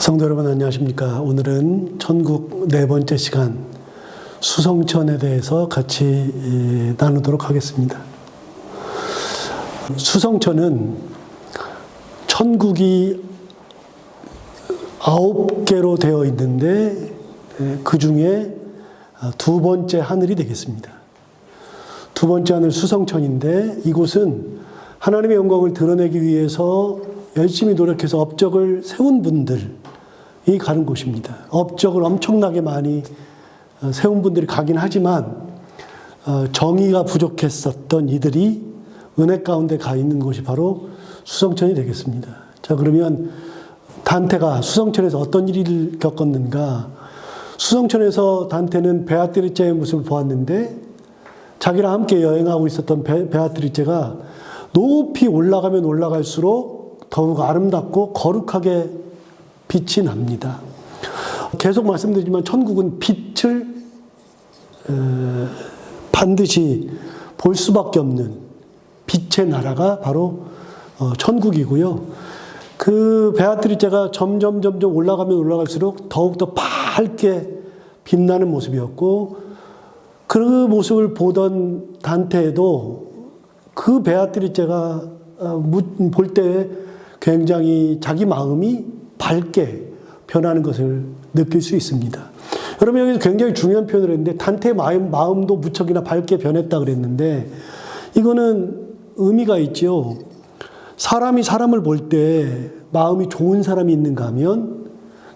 성도 여러분 안녕하십니까? 오늘은 천국 네 번째 시간 수성천에 대해서 같이 나누도록 하겠습니다. 수성천은 천국이 9개로 되어 있는데 그 중에 두 번째 하늘이 되겠습니다. 두 번째 하늘 수성천인데 이곳은 하나님의 영광을 드러내기 위해서 열심히 노력해서 업적을 세운 분들이 가는 곳입니다. 업적을 엄청나게 많이 세운 분들이 가긴 하지만 정의가 부족했었던 이들이 은혜 가운데 가 있는 곳이 바로 수성천이 되겠습니다. 자, 그러면 단테가 수성천에서 어떤 일을 겪었는가? 수성천에서 단테는 베아트리체의 모습을 보았는데 자기랑 함께 여행하고 있었던 베아트리체가 높이 올라가면 올라갈수록 더욱 아름답고 거룩하게 빛이 납니다. 계속 말씀드리지만 천국은 빛을 반드시 볼 수밖에 없는 빛의 나라가 바로 천국이고요. 그 베아트리체가 점점 올라가면 올라갈수록 더욱더 밝게 빛나는 모습이었고 그 모습을 보던 단테도 그 베아트리체가 볼 때 굉장히 자기 마음이 밝게 변하는 것을 느낄 수 있습니다. 여러분 여기서 굉장히 중요한 표현을 했는데 단테의 마음도 무척이나 밝게 변했다 그랬는데 이거는 의미가 있죠. 사람이 사람을 볼 때 마음이 좋은 사람이 있는가 하면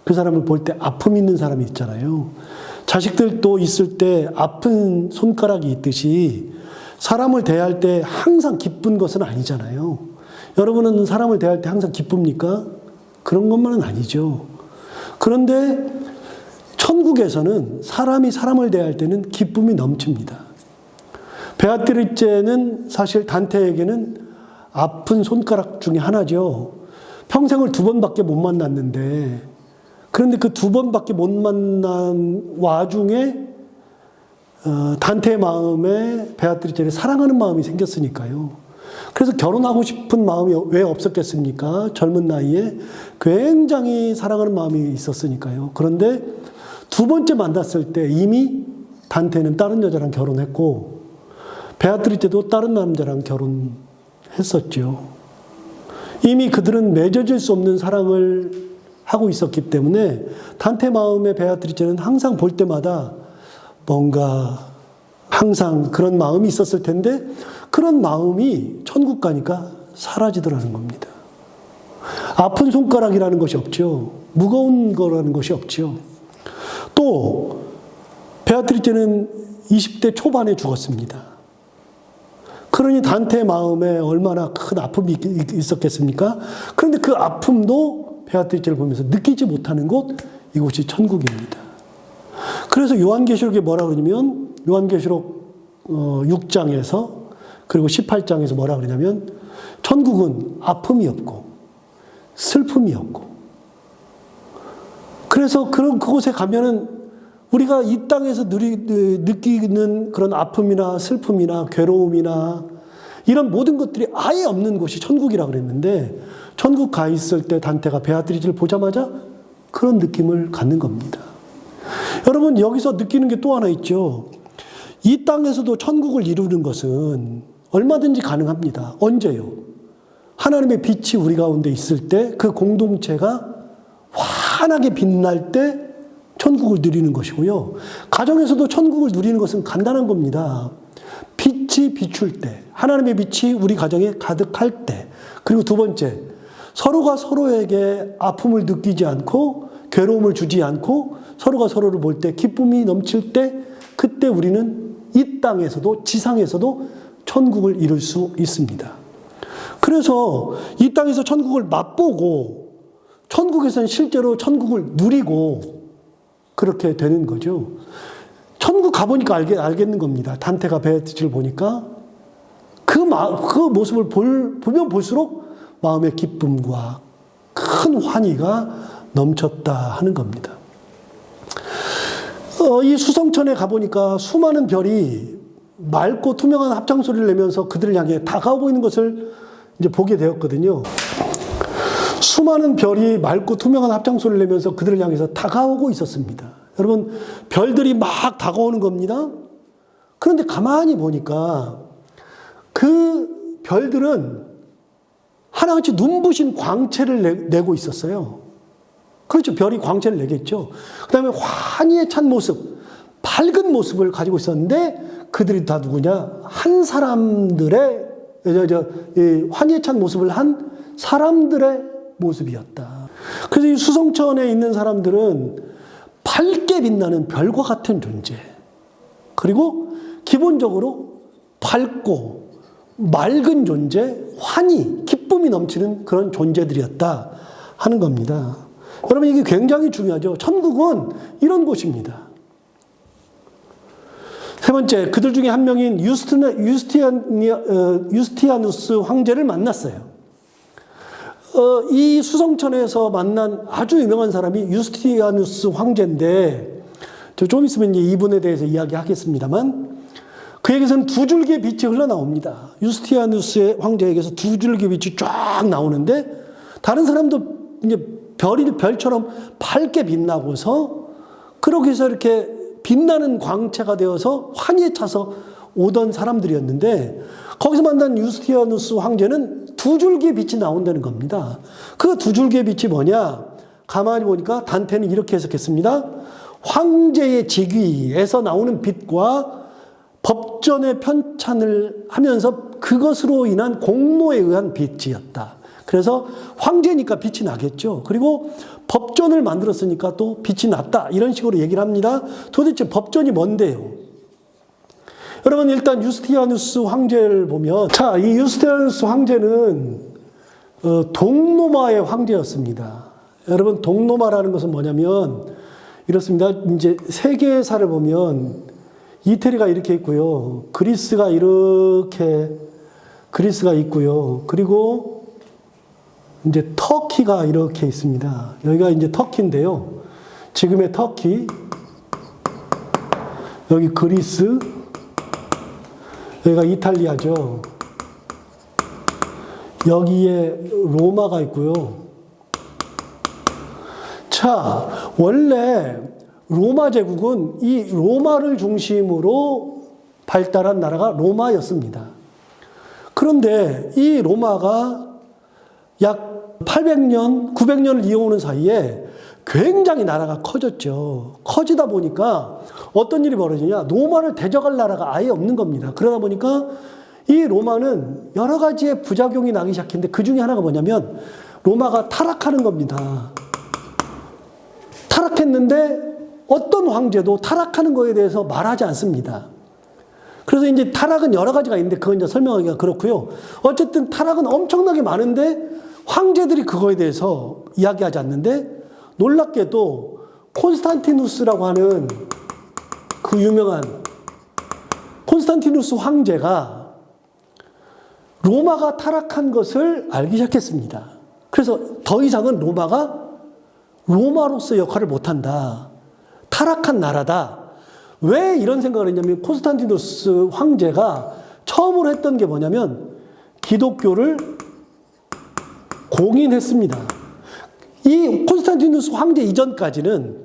그 사람을 볼 때 아픔이 있는 사람이 있잖아요. 자식들도 있을 때 아픈 손가락이 있듯이 사람을 대할 때 항상 기쁜 것은 아니잖아요. 여러분은 사람을 대할 때 항상 기쁩니까? 그런 것만은 아니죠. 그런데 천국에서는 사람이 사람을 대할 때는 기쁨이 넘칩니다. 베아트리체는 사실 단테에게는 아픈 손가락 중에 하나죠. 평생을 두 번밖에 못 만났는데 그런데 그 두 번밖에 못 만난 와중에 단테의 마음에 베아트리체를 사랑하는 마음이 생겼으니까요. 그래서 결혼하고 싶은 마음이 왜 없었겠습니까? 젊은 나이에 굉장히 사랑하는 마음이 있었으니까요. 그런데 두 번째 만났을 때 이미 단테는 다른 여자랑 결혼했고 베아트리체도 다른 남자랑 결혼했었죠. 이미 그들은 맺어질 수 없는 사랑을 하고 있었기 때문에 단테 마음의 베아트리체는 항상 볼 때마다 뭔가 항상 그런 마음이 있었을 텐데 그런 마음이 천국 가니까 사라지더라는 겁니다. 아픈 손가락이라는 것이 없죠. 무거운 거라는 것이 없죠. 또 베아트리체는 20대 초반에 죽었습니다. 그러니 단테의 마음에 얼마나 큰 아픔이 있었겠습니까? 그런데 그 아픔도 베아트리체를 보면서 느끼지 못하는 곳, 이곳이 천국입니다. 그래서 요한계시록에 뭐라 그러냐면 요한계시록 6장에서 그리고 18장에서 뭐라 그러냐면 천국은 아픔이 없고 슬픔이 없고 그래서 그곳에 가면은 우리가 이 땅에서 느끼는 그런 아픔이나 슬픔이나 괴로움이나 이런 모든 것들이 아예 없는 곳이 천국이라 그랬는데 천국 가 있을 때 단테가 베아트리체를 보자마자 그런 느낌을 갖는 겁니다. 여러분 여기서 느끼는 게 또 하나 있죠. 이 땅에서도 천국을 이루는 것은 얼마든지 가능합니다. 언제요? 하나님의 빛이 우리 가운데 있을 때 그 공동체가 환하게 빛날 때 천국을 누리는 것이고요. 가정에서도 천국을 누리는 것은 간단한 겁니다. 빛이 비출 때, 하나님의 빛이 우리 가정에 가득할 때, 그리고 두 번째, 서로가 서로에게 아픔을 느끼지 않고 괴로움을 주지 않고 서로가 서로를 볼 때 기쁨이 넘칠 때 그때 우리는 이 땅에서도 지상에서도 천국을 이룰 수 있습니다. 그래서 이 땅에서 천국을 맛보고 천국에서는 실제로 천국을 누리고 그렇게 되는 거죠. 천국 가보니까 알겠는 겁니다. 단테가 베아트리체를 보니까 그 모습을 보면 볼수록 마음의 기쁨과 큰 환희가 넘쳤다 하는 겁니다. 이 수성천에 가보니까 수많은 별이 맑고 투명한 합창소리를 내면서 그들을 향해 다가오고 있는 것을 이제 보게 되었거든요. 수많은 별이 맑고 투명한 합창소리를 내면서 그들을 향해서 다가오고 있었습니다. 여러분, 별들이 막 다가오는 겁니다. 그런데 가만히 보니까 그 별들은 하나같이 눈부신 광채를 내고 있었어요. 그렇죠. 별이 광채를 내겠죠. 그 다음에 환희에 찬 모습, 밝은 모습을 가지고 있었는데 그들이 다 누구냐? 한 사람들의, 환희에 찬 모습을 한 사람들의 모습이었다. 그래서 이 수성천에 있는 사람들은 밝게 빛나는 별과 같은 존재. 그리고 기본적으로 밝고 맑은 존재, 환희, 기쁨이 넘치는 그런 존재들이었다 하는 겁니다. 여러분, 이게 굉장히 중요하죠. 천국은 이런 곳입니다. 세 번째, 그들 중에 한 명인 유스티아누스 황제를 만났어요. 이 수성천에서 만난 아주 유명한 사람이 유스티아누스 황제인데, 좀 있으면 이제 이분에 대해서 이야기하겠습니다만, 그에게서는 두 줄기의 빛이 흘러나옵니다. 유스티아누스의 황제에게서 두 줄기의 빛이 쫙 나오는데, 다른 사람도 이제 별처럼 밝게 빛나고서, 그러기 위해서 이렇게 빛나는 광채가 되어서 환희에 차서 오던 사람들이었는데, 거기서 만난 유스티아누스 황제는 두 줄기의 빛이 나온다는 겁니다. 그 두 줄기의 빛이 뭐냐? 가만히 보니까 단테는 이렇게 해석했습니다. 황제의 직위에서 나오는 빛과 법전의 편찬을 하면서 그것으로 인한 공로에 의한 빛이었다. 그래서 황제니까 빛이 나겠죠. 그리고 법전을 만들었으니까 또 빛이 났다. 이런 식으로 얘기를 합니다. 도대체 법전이 뭔데요? 여러분, 일단 유스티아누스 황제를 보면, 자, 이 유스티아누스 황제는 동로마의 황제였습니다. 여러분, 동로마라는 것은 뭐냐면 이렇습니다. 이제 세계사를 보면 이태리가 이렇게 있고요. 그리스가 있고요. 그리고 이제 터키가 이렇게 있습니다. 여기가 이제 터키인데요. 지금의 터키, 여기 그리스, 여기가 이탈리아죠. 여기에 로마가 있고요. 자, 원래 로마 제국은 이 로마를 중심으로 발달한 나라가 로마였습니다. 그런데 이 로마가 약 800년, 900년을 이어오는 사이에 굉장히 나라가 커졌죠. 커지다 보니까 어떤 일이 벌어지냐? 로마를 대적할 나라가 아예 없는 겁니다. 그러다 보니까 이 로마는 여러 가지의 부작용이 나기 시작했는데 그 중에 하나가 뭐냐면 로마가 타락하는 겁니다. 타락했는데 어떤 황제도 타락하는 거에 대해서 말하지 않습니다. 그래서 이제 타락은 여러 가지가 있는데 그건 이제 설명하기가 그렇고요. 어쨌든 타락은 엄청나게 많은데 황제들이 그거에 대해서 이야기하지 않는데 놀랍게도 콘스탄티누스라고 하는 그 유명한 콘스탄티누스 황제가 로마가 타락한 것을 알기 시작했습니다. 그래서 더 이상은 로마가 로마로서 역할을 못한다. 타락한 나라다. 왜 이런 생각을 했냐면 콘스탄티누스 황제가 처음으로 했던 게 뭐냐면 기독교를 공인했습니다. 이 콘스탄티누스 황제 이전까지는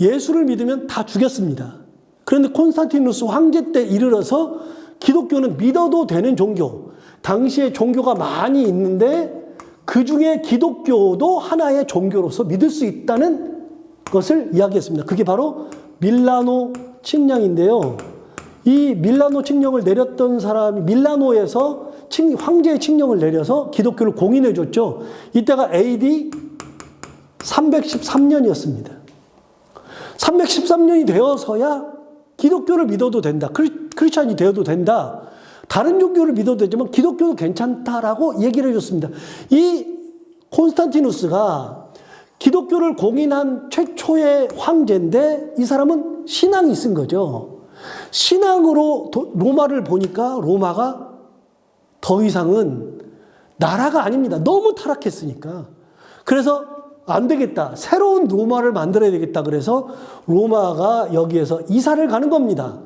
예수를 믿으면 다 죽였습니다. 그런데 콘스탄티누스 황제 때 이르러서 기독교는 믿어도 되는 종교, 당시에 종교가 많이 있는데 그 중에 기독교도 하나의 종교로서 믿을 수 있다는 것을 이야기했습니다. 그게 바로 밀라노 칙령인데요. 이 밀라노 칙령을 내렸던 사람이 밀라노에서 황제의 칙령을 내려서 기독교를 공인해 줬죠. 이때가 AD 313년이었습니다. 313년이 되어서야 기독교를 믿어도 된다. 크리스찬이 되어도 된다. 다른 종교를 믿어도 되지만 기독교도 괜찮다라고 얘기를 해줬습니다. 이 콘스탄티누스가 기독교를 공인한 최초의 황제인데 이 사람은 신앙이 있은 거죠. 신앙으로 로마를 보니까 로마가 더 이상은 나라가 아닙니다. 너무 타락했으니까. 그래서 안 되겠다. 새로운 로마를 만들어야 되겠다. 그래서 로마가 여기에서 이사를 가는 겁니다.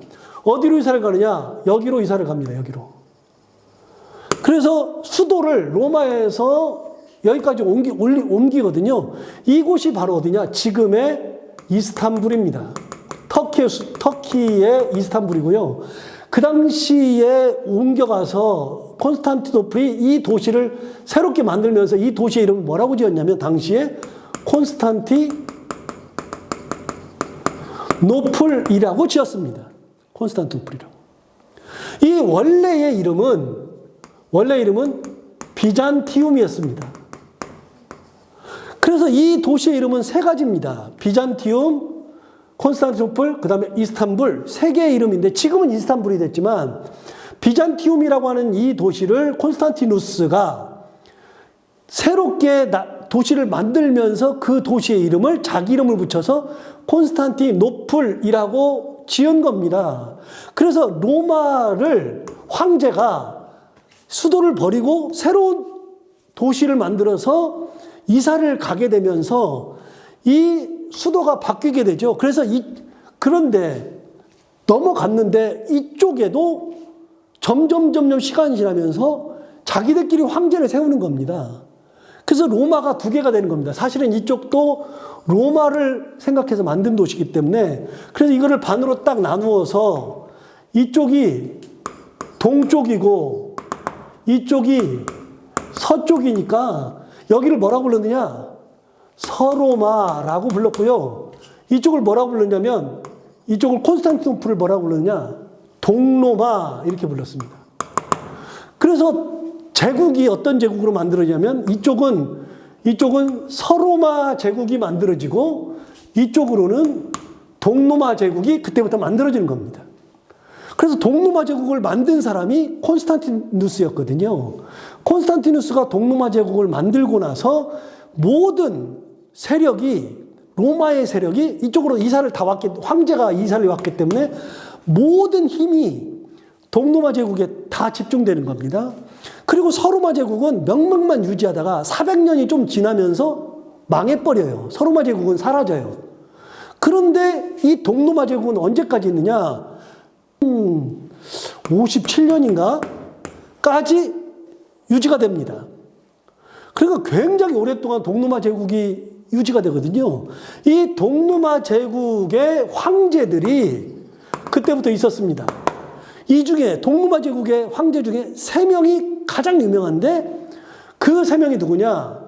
어디로 이사를 가느냐? 여기로 이사를 갑니다. 여기로. 그래서 수도를 로마에서 여기까지 옮기거든요. 이곳이 바로 어디냐? 지금의 이스탄불입니다. 터키의 이스탄불이고요. 그 당시에 옮겨가서 콘스탄티노플이 이 도시를 새롭게 만들면서 이 도시의 이름을 뭐라고 지었냐면 당시에 콘스탄티노플이라고 지었습니다. 콘스탄티노플이라고. 이 원래의 이름은 비잔티움이었습니다. 그래서 이 도시의 이름은 세 가지입니다. 비잔티움, 콘스탄티노플, 그 다음에 이스탄불, 세 개의 이름인데 지금은 이스탄불이 됐지만 비잔티움이라고 하는 이 도시를 콘스탄티누스가 새롭게 도시를 만들면서 그 도시의 이름을 자기 이름을 붙여서 콘스탄티노플이라고 지은 겁니다. 그래서 로마를 황제가 수도를 버리고 새로운 도시를 만들어서 이사를 가게 되면서 이 수도가 바뀌게 되죠. 그래서 그런데 넘어갔는데 이쪽에도 점점 시간이 지나면서 자기들끼리 황제를 세우는 겁니다. 그래서 로마가 두 개가 되는 겁니다. 사실은 이쪽도 로마를 생각해서 만든 도시이기 때문에 그래서 이거를 반으로 딱 나누어서 이쪽이 동쪽이고 이쪽이 서쪽이니까 여기를 뭐라고 불렀느냐? 서로마라고 불렀고요. 이쪽을 뭐라고 불렀냐면 이쪽을 콘스탄티노플을 뭐라고 불렀냐? 동로마 이렇게 불렀습니다. 그래서 제국이 어떤 제국으로 만들어지냐면 이쪽은 서로마 제국이 만들어지고 이쪽으로는 동로마 제국이 그때부터 만들어지는 겁니다. 그래서 동로마 제국을 만든 사람이 콘스탄티누스였거든요. 콘스탄티누스가 동로마 제국을 만들고 나서 모든 세력이 로마의 세력이 이쪽으로 황제가 이사를 왔기 때문에 모든 힘이 동로마 제국에 다 집중되는 겁니다. 그리고 서로마 제국은 명맥만 유지하다가 400년이 좀 지나면서 망해버려요. 서로마 제국은 사라져요. 그런데 이 동로마 제국은 언제까지 있느냐? 57년인가까지 유지가 됩니다. 그러니까 굉장히 오랫동안 동로마 제국이 유지가 되거든요. 이 동로마 제국의 황제들이 그때부터 있었습니다. 이 중에 동로마 제국의 황제 중에 3명이 가장 유명한데 그 3명이 누구냐?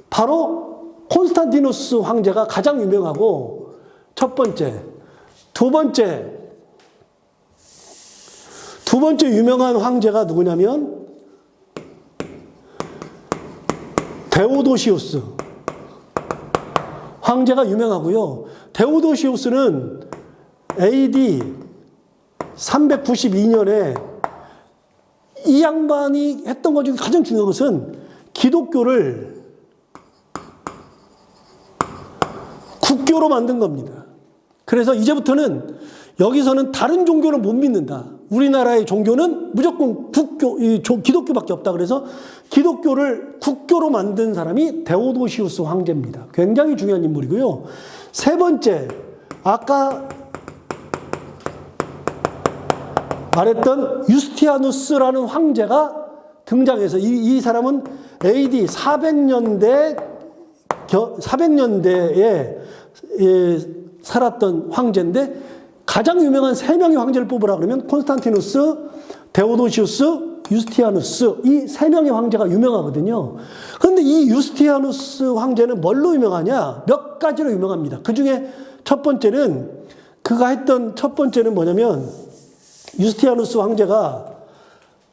바로 콘스탄티누스 황제가 가장 유명하고 첫 번째, 두 번째 유명한 황제가 누구냐면 데오도시우스 황제가 유명하고요. 데오도시우스는 AD 392년에 이 양반이 했던 것 중에 가장 중요한 것은 기독교를 국교로 만든 겁니다. 그래서 이제부터는 여기서는 다른 종교는 못 믿는다. 우리나라의 종교는 무조건 기독교밖에 없다. 그래서 기독교를 국교로 만든 사람이 데오도시우스 황제입니다. 굉장히 중요한 인물이고요. 세 번째, 아까 말했던 유스티아누스라는 황제가 등장해서 이 사람은 AD 400년대에 살았던 황제인데 가장 유명한 3명의 황제를 뽑으라 그러면 콘스탄티누스, 데오도시우스, 유스티아누스 이 3명의 황제가 유명하거든요. 그런데 이 유스티아누스 황제는 뭘로 유명하냐? 몇 가지로 유명합니다. 그 중에 첫 번째는 뭐냐면 유스티아누스 황제가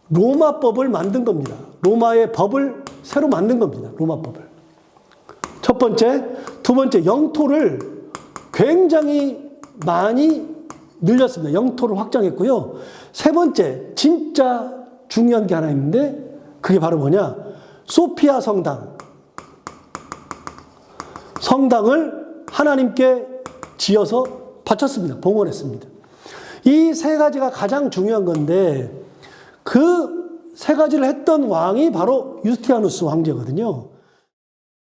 로마법을 만든 겁니다. 로마의 법을 새로 만든 겁니다. 로마법을. 첫 번째. 두 번째, 영토를 굉장히 많이 늘렸습니다. 영토를 확장했고요. 세 번째, 진짜 중요한 게 하나 있는데 그게 바로 뭐냐? 소피아 성당. 성당을 하나님께 지어서 바쳤습니다. 봉헌했습니다. 이 세 가지가 가장 중요한 건데 그 세 가지를 했던 왕이 바로 유스티아누스 황제거든요.